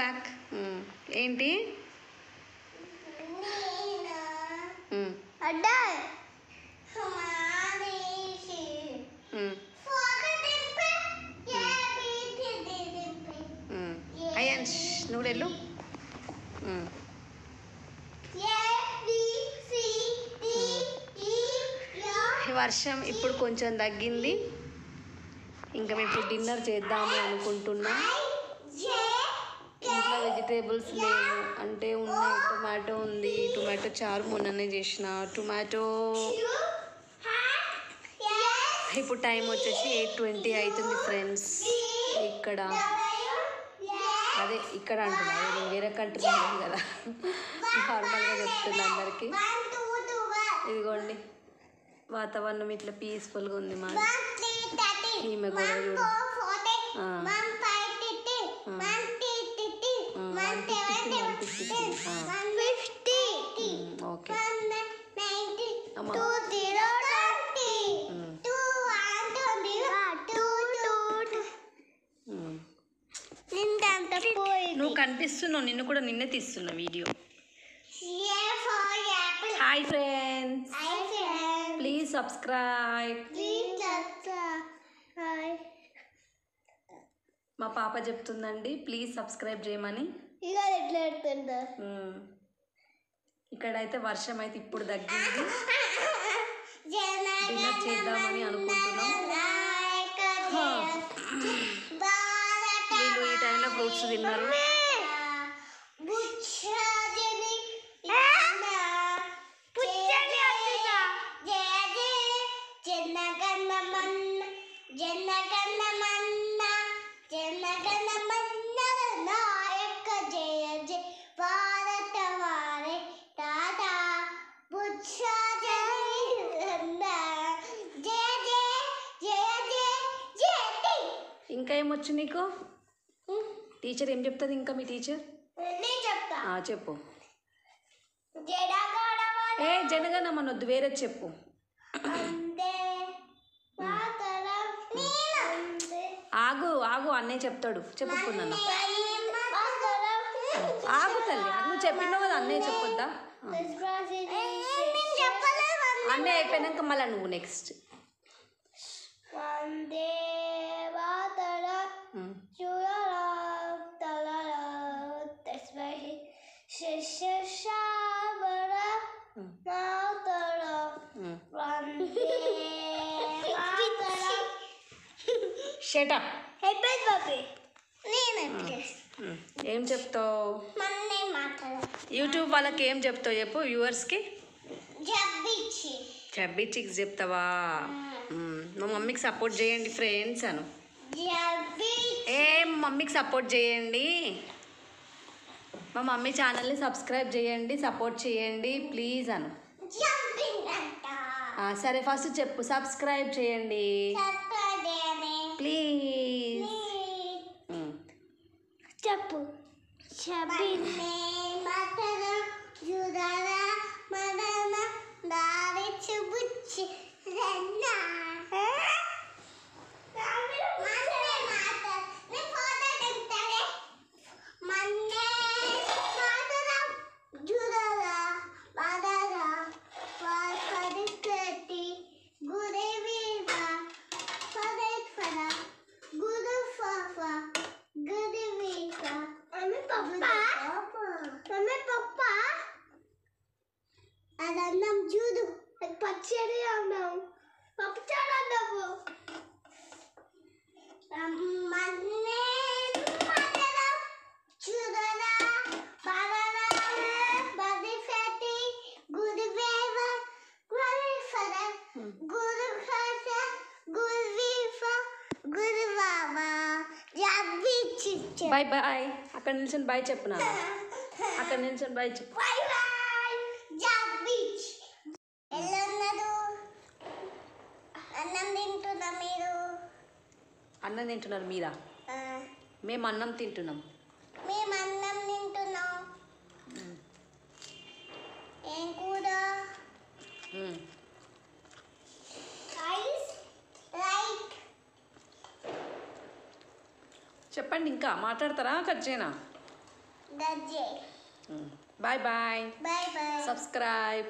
Back. ఏంటి అయ్యాన్స్ నువ్వు వెళ్ళు. వర్షం ఇప్పుడు కొంచెం తగ్గింది. ఇంకా మేము ఇప్పుడు డిన్నర్ చేద్దాము అనుకుంటున్నా. ఇంట్లో వెజిటేబుల్స్ లేవు అంటే ఉన్నాయి. టొమాటో ఉంది, టొమాటో చారు మొన్ననే చేసిన. టొమాటో ఇప్పుడు టైం వచ్చేసి 8:20 అవుతుంది ఫ్రెండ్స్. ఇక్కడ అదే ఇక్కడ అంటున్నా, నేను వేరే కంట్రీ కదా, నార్మల్గా చెప్తున్నా అందరికీ. ఇదిగోండి వాతావరణం ఇట్లా పీస్ఫుల్గా ఉంది. మా ఈమె కూడా చూడు. ఓకే అమ్మా నువ్వు కనిపిస్తున్నావు, నిన్ను కూడా నిన్నే తీస్తున్నా video. Hi friends, please subscribe. మా పాప చెప్తుందండి ప్లీజ్ సబ్స్క్రైబ్ చేయమని. ఇక్కడైతే వర్షం అయితే ఇప్పుడు తగ్గింది. డిన్నర్ చేద్దామని అనుకుంటున్నాం. వీళ్ళు ఈ టైంలో ఫ్రూట్స్ తిన్నారు. ఇంకా ఏమొచ్చు నీకు? టీచర్ ఏం చెప్తుంది ఇంకా మీ టీచర్? చెప్పు. జనగణమనొద్దు, వేరే చెప్పు. ఆగు ఆగు అన్నయ్య చెప్తాడు, చెప్పుకున్నాను. ఆగు తల్లి, నువ్వు చెప్పినావు కదా అన్నయ్య చెప్పొద్దా? అన్నయ్య అయిపోయినాక మళ్ళీ నువ్వు నెక్స్ట్. ఏం చెప్తావు యూట్యూబ్ వాళ్ళకి? ఏం చెప్తావు చెప్పు వ్యూవర్స్కి. చబ్బిచ్చికి చెప్తావా? మా మమ్మీకి సపోర్ట్ చేయండి ఫ్రెండ్స్ అను. మమ్మీకి సపోర్ట్ చేయండి, మా మమ్మీ ఛానల్ని సబ్స్క్రైబ్ చేయండి, సపోర్ట్ చేయండి ప్లీజ్ అను. సరే ఫస్ట్ చెప్పు, సబ్స్క్రైబ్ చేయండి ప్లీజ్ చెప్పు. అదన్నం చూడు, అది పచ్చడి అన్నావు, పప్పు చారు అన్నావు. Bye bye. అక్కడ నిల్చొని బాయ్ చెప్పు నాన్న, అక్కడ నిల్చొని బాయ్ చెప్పు. అన్నం తింటున్నారు మీరా? మేము అన్నం తింటున్నాం. ఏం కూర? చెప్పండి, ఇంకా మాట్లాడతారా? కట్ చేయనా? గజ్జే bye bye bye bye subscribe